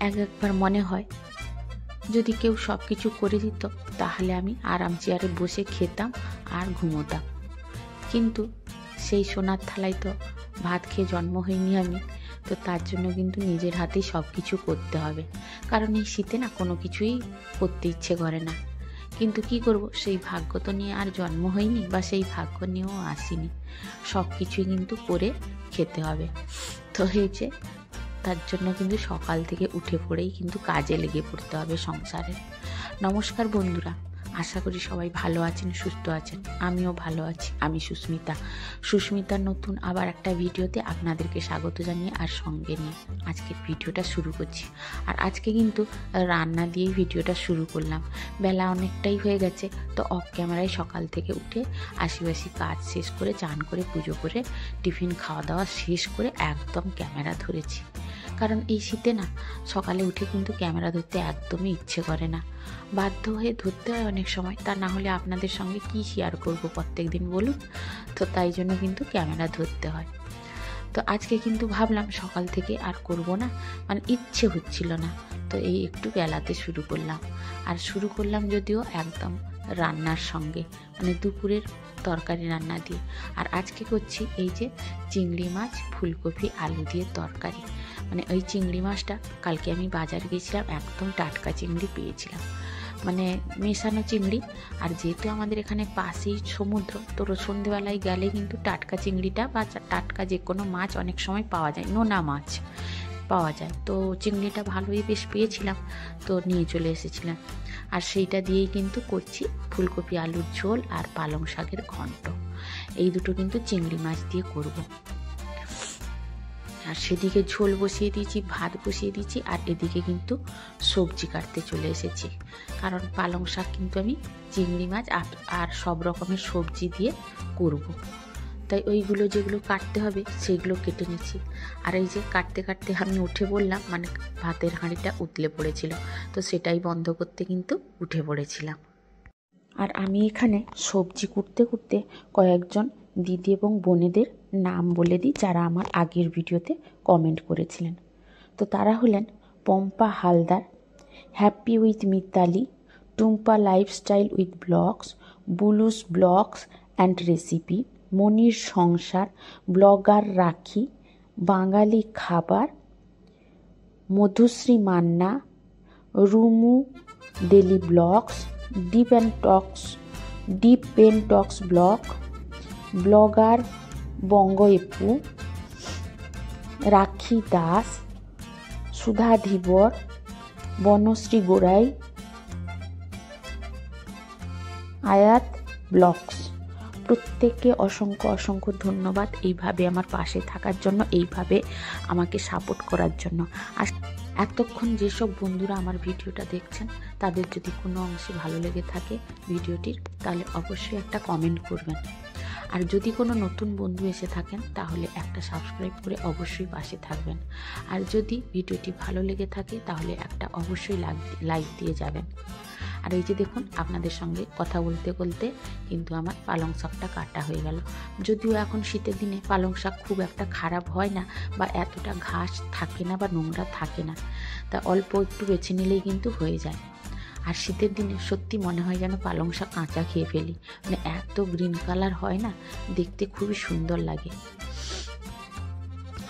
একবার মনে হয় যদি কেউ সব কিছু করে দিত তাহলে আমি আরাম চেয়ারে বসে খেতাম আর ঘুমোতাম। কিন্তু সেই সোনার থালায় তো ভাত খেয়ে জন্ম হয়নি আমি, তো তার জন্য কিন্তু নিজের হাতেই সব কিছু করতে হবে। কারণ এই শীতে না কোনো কিছুই করতে ইচ্ছে করে না, কিন্তু কি করব, সেই ভাগ্য তো নিয়ে আর জন্ম হয়নি বা সেই ভাগ্য নিয়েও আসিনি। সব কিছুই কিন্তু করে খেতে হবে। তো হয়েছে, তার জন্য কিন্তু সকাল থেকে উঠে পড়েই কিন্তু কাজে লেগে পড়তে হবে সংসারে। নমস্কার বন্ধুরা, আশা করি সবাই ভালো আছেন, সুস্থ আছেন। আমিও ভালো আছি। আমি সুস্মিতার নতুন আবার একটা ভিডিওতে আপনাদেরকে স্বাগত জানিয়ে আর সঙ্গে নিয়ে আজকের ভিডিওটা শুরু করছি। আর আজকে কিন্তু রান্না দিয়েই ভিডিওটা শুরু করলাম। বেলা অনেকটাই হয়ে গেছে, তো অফ ক্যামেরায় সকাল থেকে উঠে আশিবাসি কাজ শেষ করে, চান করে, পুজো করে, টিফিন খাওয়া দাওয়া শেষ করে একদম ক্যামেরা ধরেছি। কারণ এই শীতে না সকালে উঠে কিন্তু ক্যামেরা ধরতে একদমই ইচ্ছে করে না, বাধ্য হয়ে ধরতে হয় অনেক সময়। তা না হলে আপনাদের সঙ্গে কি শেয়ার করব প্রত্যেক দিন বলুন? তো তাই জন্য কিন্তু ক্যামেরা ধরতে হয়। তো আজকে কিন্তু ভাবলাম সকাল থেকে আর করব না, মানে ইচ্ছে হচ্ছিল না। তো এই একটু বেলাতে শুরু করলাম। আর শুরু করলাম যদিও একদম রান্নার সঙ্গে, মানে দুপুরের তরকারি রান্না দিয়ে। আর আজকে করছি এই যে চিংড়ি মাছ ফুলকপি আলু দিয়ে তরকারি। মানে ওই চিংড়ি মাছটা কালকে আমি বাজার গিয়েছিলাম, একদম টাটকা চিংড়ি পেয়েছিলাম, মানে মেশানো চিংড়ি। আর যেহেতু আমাদের এখানে পাশেই সমুদ্র, তো সন্ধেবেলায় গেলে কিন্তু টাটকা চিংড়িটা বা টাটকা যে কোনো মাছ অনেক সময় পাওয়া যায়, নোনা মাছ পাওয়া যায়। তো চিংড়িটা ভালোই বেশ পেয়েছিলাম, তো নিয়ে চলে এসেছিলাম। আর সেইটা দিয়েই কিন্তু করছি ফুলকপি আলুর ঝোল আর পালং শাকের ঘন্ট। এই দুটো কিন্তু চিংড়ি মাছ দিয়ে করব। আর সেদিকে ঝোল বসিয়ে দিয়েছি, ভাত বসিয়ে দিয়েছি, আর এদিকে কিন্তু সবজি কাটতে চলে এসেছি। কারণ পালং শাক কিন্তু আমি চিংড়ি মাছ আর সব রকমের সবজি দিয়ে করব। তাই ওইগুলো যেগুলো কাটতে হবে সেইগুলো কেটে নিচ্ছি। আর এই যে কাটতে কাটতে আমি উঠে পড়লাম, মানে ভাতের হাঁড়িটা উতলে পড়েছিল, তো সেটাই বন্ধ করতে কিন্তু উঠে পড়েছিলাম। আর আমি এখানে সবজি কুটতে কুটতে কয়েকজন দিদি এবং বোনেদের নাম বলে দিই, যারা আমার আগের ভিডিওতে কমেন্ট করেছিলেন। তো তারা হলেন Pampa Haldar, happy with Mitali, Tumpa lifestyle with blogs, Bulus blogs and recipe, মনির সংসার, ব্লগার রাখি, বাঙালি খাবার, Madhushree Manna, Rumu daily blogs, deep pen talks blog, blogger Banga Epu, Rakhi Das, সুধা ধীবর, বনশ্রী গোড়াই, আয়াত ব্লগস। প্রত্যেককে অসংখ্য অসংখ্য ধন্যবাদ এইভাবে আমার পাশে থাকার জন্য, এইভাবে আমাকে সাপোর্ট করার জন্য। আর এতক্ষণ যেসব বন্ধুরা আমার ভিডিওটা দেখছেন, তাদের যদি কোনো অংশে ভালো লেগে থাকে ভিডিওটির, তাহলে অবশ্যই একটা কমেন্ট করবেন। আর যদি কোনো নতুন বন্ধু এসে থাকেন, তাহলে একটা সাবস্ক্রাইব করে অবশ্যই পাশে থাকবেন। আর যদি ভিডিওটি ভালো লেগে থাকে তাহলে একটা অবশ্যই লাইক দিয়ে যাবেন। আর এই যে দেখুন, আপনাদের সঙ্গে কথা বলতে বলতে কিন্তু আমার পালং শাকটা কাটা হয়ে গেল। যদিও এখন শীতের দিনে পালং শাক খুব একটা খারাপ হয় না, বা এতটা ঘাস থাকে না বা নোংরা থাকে না, তা অল্প একটু বেছে নিলেই কিন্তু হয়ে যায়। আর শীতের দিনে সত্যি মনে হয় যেন পালং শাক কাঁচা খেয়ে ফেলি, মানে এত গ্রিন কালার হয় না, দেখতে খুবই সুন্দর লাগে।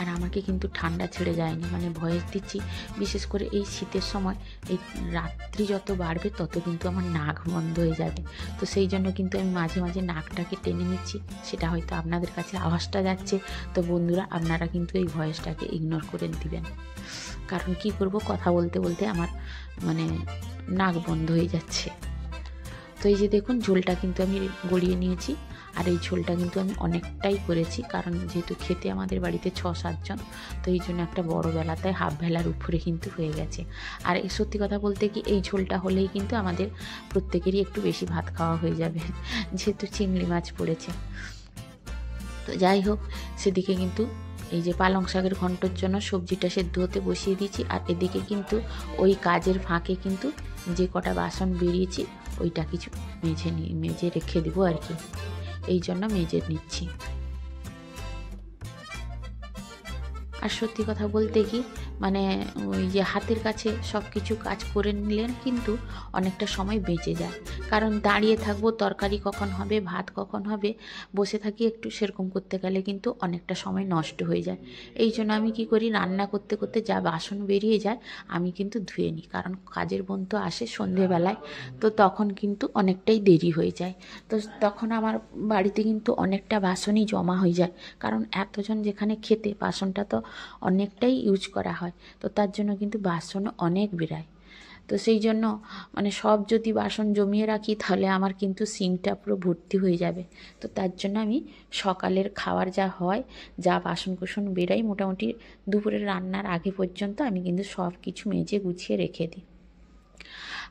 আর আমাকে কিন্তু ঠান্ডা ছেড়ে যায়নি, মানে ভয়েস দিচ্ছি। বিশেষ করে এই শীতের সময় এই রাত্রি যত বাড়বে তত কিন্তু আমার নাক বন্ধ হয়ে যাবে। তো সেই জন্য কিন্তু আমি মাঝে মাঝে নাকটাকে টেনে নিচ্ছি। সেটা হয়তো আপনাদের কাছে আওয়াজটা যাচ্ছে, তো বন্ধুরা আপনারা কিন্তু এই ভয়েসটাকে ইগনোর করে দিবেন। কারণ কি করব, কথা বলতে বলতে আমার মানে নাক বন্ধ হয়ে যাচ্ছে। তো এই যে দেখুন, ঝোলটা কিন্তু আমি গড়িয়ে নিয়েছি। আর এই ঝোলটা কিন্তু আমি অনেকটাই করেছি, কারণ যেহেতু খেতে আমাদের বাড়িতে 6-7 জন, তো এই জন্য একটা বড় বেলাতে হাফ বেলার উপরে কিন্তু হয়ে গেছে। আর এই সত্যি কথা বলতে কি, এই ঝোলটা হলেই কিন্তু আমাদের প্রত্যেকেরই একটু বেশি ভাত খাওয়া হয়ে যাবে, যেহেতু চিংড়ি মাছ পড়েছে। তো যাই হোক, সেদিকে কিন্তু এই যে পালং শাকের ঘন্টর জন্য সবজিটা সেদ্ধ হতে বসিয়ে দিয়েছি। আর এদিকে কিন্তু ওই কাজের ফাঁকে কিন্তু যে কটা বাসন বেরিয়েছি ওইটা কিছু মেজে রেখে দেবো আর কি, এই জন্য মেজে নিচ্ছি। আর সত্যি কথা বলতে কি মানে ওই যে হাতের কাছে সব কিছু কাজ করে নিলেন কিন্তু অনেকটা সময় বেঁচে যায়। কারণ দাঁড়িয়ে থাকবো তরকারি কখন হবে, ভাত কখন হবে, বসে থাকি একটু, সেরকম করতে গেলে কিন্তু অনেকটা সময় নষ্ট হয়ে যায়। এই জন্য আমি কি করি, রান্না করতে করতে যা বাসন বেরিয়ে যায় আমি কিন্তু ধুয়ে নিই। কারণ কাজের বোন তো আসে সন্ধেবেলায়, তো তখন কিন্তু অনেকটাই দেরি হয়ে যায়। তো তখন আমার বাড়িতে কিন্তু অনেকটা বাসনই জমা হয়ে যায়। কারণ এতজন যেখানে খেতে বাসনটা তো অনেকটাই ইউজ করা হয়, তো তার জন্য কিন্তু বাসন অনেক বেরায়। তো সেই জন্য মানে সব যদি বাসন জমিয়ে রাখি তাহলে আমার কিন্তু সিঙ্কটা পুরো ভর্তি হয়ে যাবে। তো তার জন্য আমি সকালের খাবার যা হয়, যা বাসন কোসন বেরাই, মোটামুটি দুপুরের রান্নার আগে পর্যন্ত আমি কিন্তু সব কিছু মেজে গুছিয়ে রেখে দিই।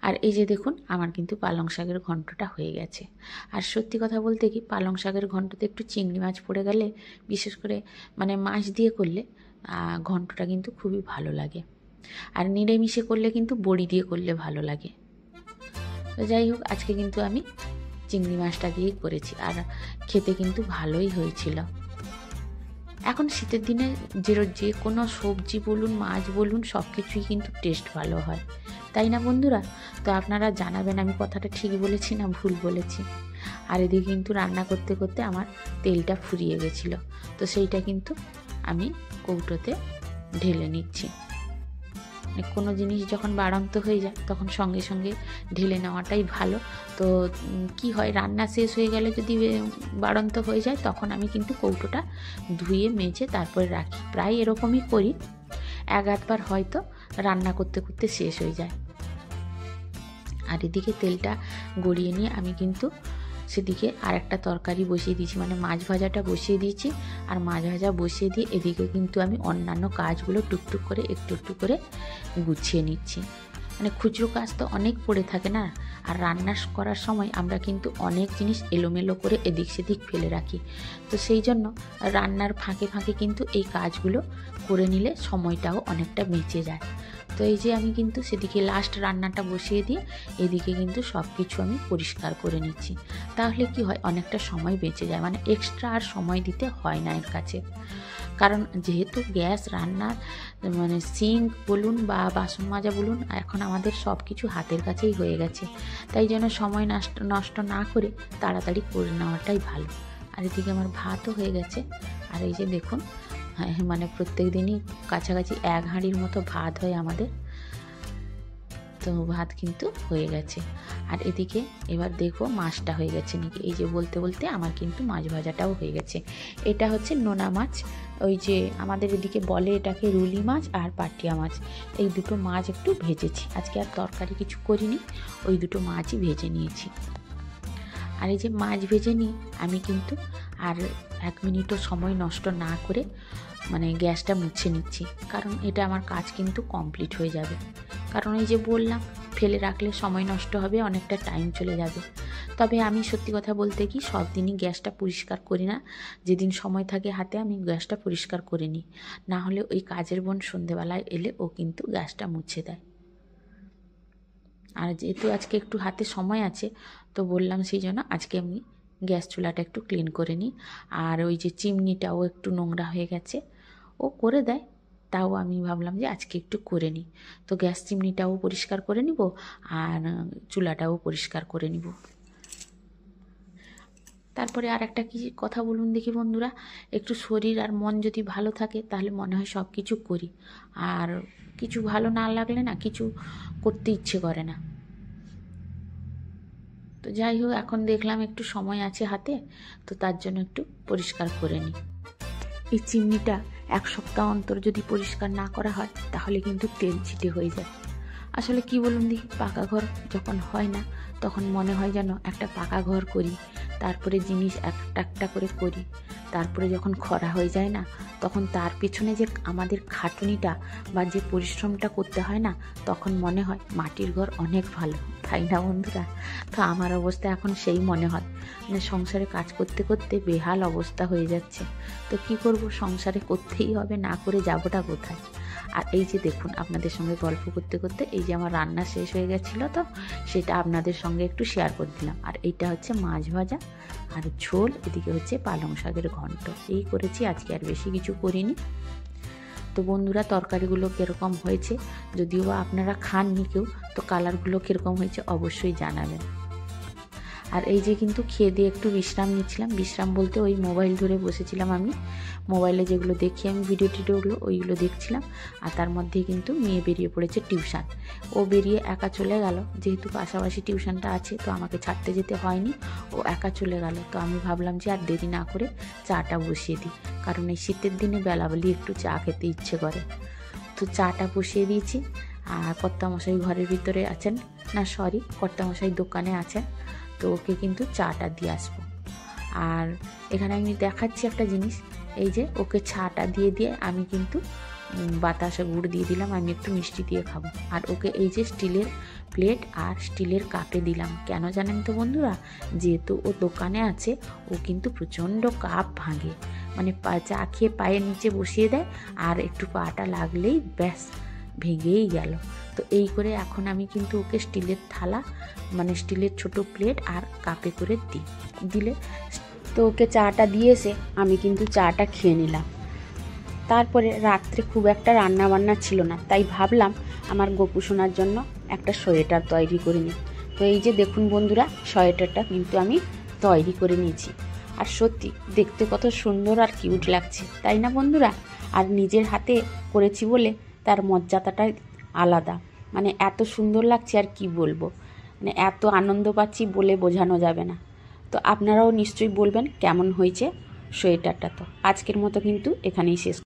আর এই যে দেখুন আমার কিন্তু পালং শাকের ঘন্টটা হয়ে গেছে। আর সত্যি কথা বলতে কি পালং শাকের ঘন্টতে একটু চিংড়ি মাছ পড়ে গেলে, বিশেষ করে মানে মাছ দিয়ে করলে ঘন্টটা কিন্তু খুবই ভালো লাগে। আর নিরামিষে করলে কিন্তু বড়ি দিয়ে করলে ভালো লাগে। তো যাই হোক, আজকে কিন্তু আমি চিংড়ি মাছটা দিয়েই করেছি, আর খেতে কিন্তু ভালোই হয়েছিল। এখন শীতের দিনে যে কোনো সবজি বলুন, মাছ বলুন, সব কিছুই কিন্তু টেস্ট ভালো হয়, তাই না বন্ধুরা? তো আপনারা জানাবেন আমি কথাটা ঠিক বলেছি না ভুল বলেছি। আর এদিকে কিন্তু রান্না করতে করতে আমার তেলটা ফুরিয়ে গেছিলো, তো সেইটা কিন্তু আমি কৌটোতে ঢেলে নিচ্ছি। কোনো জিনিস যখন বাড়ন্ত হয়ে যায় তখন সঙ্গে সঙ্গে ঢেলে নেওয়াটাই ভালো। তো কি হয়, রান্না শেষ হয়ে গেলে যদি বাড়ন্ত হয়ে যায় তখন আমি কিন্তু কৌটোটা ধুয়ে মেজে তারপরে রাখি। প্রায় এরকমই করি, এক আধবার হয়তো রান্না করতে করতে শেষ হয়ে যায়। আর এদিকে তেলটা গড়িয়ে নিয়ে আমি কিন্তু সেদিকে আর একটা তরকারি বসিয়ে দিয়েছি, মানে মাছ ভাজাটা বসিয়ে দিয়েছি। আর মাছ ভাজা বসিয়ে দিয়ে এদিকে কিন্তু আমি অন্যান্য কাজগুলো টুকটুক করে একটু একটু করে গুছিয়ে নিচ্ছি। মানে খুচরো কাজ তো অনেক পড়ে থাকে না, আর রান্না করার সময় আমরা কিন্তু অনেক জিনিস এলোমেলো করে এদিক সেদিক ফেলে রাখি। তো সেই জন্য রান্নার ফাঁকে ফাঁকে কিন্তু এই কাজগুলো করে নিলে সময়টাও অনেকটা বেঁচে যায়। তো এই যে আমি কিন্তু সেদিকে লাস্ট রান্নাটা বসিয়ে দিয়ে এদিকে কিন্তু সব কিছু আমি পরিষ্কার করে নিচ্ছি। তাহলে কি হয়, অনেকটা সময় বেঁচে যায়, মানে এক্সট্রা আর সময় দিতে হয় না এর কাছে। কারণ যেহেতু গ্যাস রান্নার মানে সিঙ্ক বলুন বা বাসন মাজা বলুন, এখন আমাদের সব কিছু হাতের কাছেই হয়ে গেছে, তাই জন্য সময় নষ্ট না করে তাড়াতাড়ি করে নেওয়াটাই ভালো। আর এদিকে আমার ভাতও হয়ে গেছে। আর এই যে দেখুন, মানে প্রত্যেক দিনই কাছাকাছি 1 হাঁড়ির মতো ভাত হয় আমাদের, তো ভাত কিন্তু হয়ে গেছে। আর এদিকে এবার দেখো মাছটা হয়ে গেছে নাকি। এই যে বলতে বলতে আমার কিন্তু মাছ ভাজাটাও হয়ে গেছে। এটা হচ্ছে নোনা মাছ, ওই যে আমাদের এদিকে বলে এটাকে রুলি মাছ আর পাটিয়া মাছ। এই দুটো মাছ একটু ভেজেছি, আজকে আর তরকারি কিছু করিনি, ওই দুটো মাছই ভেজে নিয়েছি। আর এই যে মাছ ভেজে নিয়ে আমি কিন্তু আর 1 মিনিটও সময় নষ্ট না করে মানে গ্যাসটা মুছে নিচ্ছি, কারণ এটা আমার কাজ কিন্তু কমপ্লিট হয়ে যাবে। কারণ এই যে বললাম ফেলে রাখলে সময় নষ্ট হবে, অনেকটা টাইম চলে যাবে। তবে আমি সত্যি কথা বলতে কি সব দিনই গ্যাসটা পরিষ্কার করি না, যেদিন সময় থাকে হাতে আমি গ্যাসটা পরিষ্কার করে নিই, না হলে ওই কাজের বোন সন্ধেবেলায় এলে ও কিন্তু গ্যাসটা মুছে দেয়। আর যেহেতু আজকে একটু হাতে সময় আছে তো বললাম সেই জন্য আজকে আমি গ্যাস চুলাটা একটু ক্লিন করে নিই। আর ওই যে চিমনিটাও একটু নোংরা হয়ে গেছে, ও করে দেয়, তাও আমি ভাবলাম যে আজকে একটু করে নিই। তো গ্যাস চিমনিটাও পরিষ্কার করে নিব আর চুলাটাও পরিষ্কার করে নিব। তারপরে আর একটা কি কথা বলুন দেখি বন্ধুরা, একটু শরীর আর মন যদি ভালো থাকে তাহলে মনে হয় সব কিছু করি, আর কিছু ভালো না লাগলে না কিছু করতে ইচ্ছে করে না। তো যাই হোক, এখন দেখলাম একটু সময় আছে হাতে, তো তার জন্য একটু পরিষ্কার করে নিই। এই চিমনিটা 1 সপ্তাহ অন্তর যদি পরিষ্কার না করা হয় তাহলে কিন্তু তেল ছিটে হয়ে যায়। আসলে কি বলুন দেখি, পাকা ঘর যখন হয় না তখন মনে হয় যেন একটা পাকা ঘর করি, তারপরে জিনিস একটা একটা করে করি। তারপরে যখন খরা হয়ে যায় না তখন তার পেছনে যে আমাদের খাটুনিটা বা যে পরিশ্রমটা করতে হয় না, তখন মনে হয় মাটির ঘর অনেক ভালো, তাই না বন্ধুরা? তো আমার অবস্থা এখন সেই মনে হয়, মানে সংসারে কাজ করতে করতে বেহাল অবস্থা হয়ে যাচ্ছে। তো কি করব, সংসারে করতেই হবে, না করে যাবোটা কোথায়? আর এই যে দেখুন আপনাদের সঙ্গে গল্প করতে করতে এই যে আমার রান্না শেষ হয়ে গেছিলো, তো সেটা আপনাদের সঙ্গে একটু শেয়ার করে দিলাম। আর এইটা হচ্ছে মাছ ভাজা আর ঝোল, এদিকে হচ্ছে পালং শাকের ঘন্ট, এই করেছি আজকে, আর বেশি কিছু করিনি। তো বন্ধুরা তরকারিগুলো কীরকম হয়েছে, যদিও বা আপনারা খাননি কেউ, তো কালারগুলো কীরকম হয়েছে অবশ্যই জানাবেন। আর এই যে কিন্তু খেয়ে দিয়ে একটু বিশ্রাম নিচ্ছিলাম, বিশ্রাম বলতে ওই মোবাইল ধরে বসেছিলাম, আমি মোবাইলে যেগুলো দেখি আমি ভিডিও টিডিওগুলো ওইগুলো দেখছিলাম। আর তার মধ্যে কিন্তু মেয়ে বেরিয়ে পড়েছে টিউশন, ও বেরিয়ে একা চলে গেল, যেহেতু পাশাপাশি টিউশনটা আছে তো আমাকে ছাড়তে যেতে হয়নি, ও একা চলে গেল। তো আমি ভাবলাম যে আর দেরি না করে চাটা বসিয়ে দিই, কারণ এই শীতের দিনে বেলাবেলি একটু চা খেতে ইচ্ছে করে। তো চাটা বসিয়ে দিয়েছি। আর কর্তামশাই ঘরের ভিতরে আছেন, না সরি কর্তামশাই দোকানে আছেন, তো ওকে কিন্তু চাটা দিয়ে আসবো। আর এখানে আমি দেখাচ্ছি একটা জিনিস, এই যে ওকে চাটা দিয়ে দিয়ে আমি কিন্তু বাতাসা গুড় দিয়ে দিলাম, আমি একটু মিষ্টি দিয়ে খাবো। আর ওকে এই যে স্টিলের প্লেট আর স্টিলের কাপে দিলাম, কেন জানেন তো বন্ধুরা, যেহেতু ও দোকানে আছে ও কিন্তু প্রচণ্ড কাপ ভাঙে, মানে চা খেয়ে পায়ের নিচে বসিয়ে দেয় আর একটু পাটা লাগলেই ব্যাস ভেঙেই গেল। তো এই করে এখন আমি কিন্তু ওকে স্টিলের থালা, মানে স্টিলের ছোট প্লেট আর কাপে করে দিলে, তো ওকে চাটা দিয়েছে, আমি কিন্তু চাটা খেয়ে নিলাম। তারপরে রাত্রে খুব একটা রান্না বান্না ছিল না, তাই ভাবলাম আমার গপু সোনার জন্য একটা সোয়েটার তৈরি করে নিই। তো এই যে দেখুন বন্ধুরা, সোয়েটারটা কিন্তু আমি তৈরি করে নিয়েছি। আর সত্যি দেখতে কত সুন্দর আর কিউট লাগছে, তাই না বন্ধুরা? আর নিজের হাতে করেছি বলে তার মর্যাদাটাই আলাদা, মানে এত সুন্দর লাগছে আর কি বলবো, মানে এত আনন্দ পাচ্ছি বলে বোঝানো যাবে না। তো আপনারাও নিশ্চয়ই বলবেন কেমন হয়েছে সোয়েটারটা। তো আজকের মতো কিন্তু এখানেই শেষ।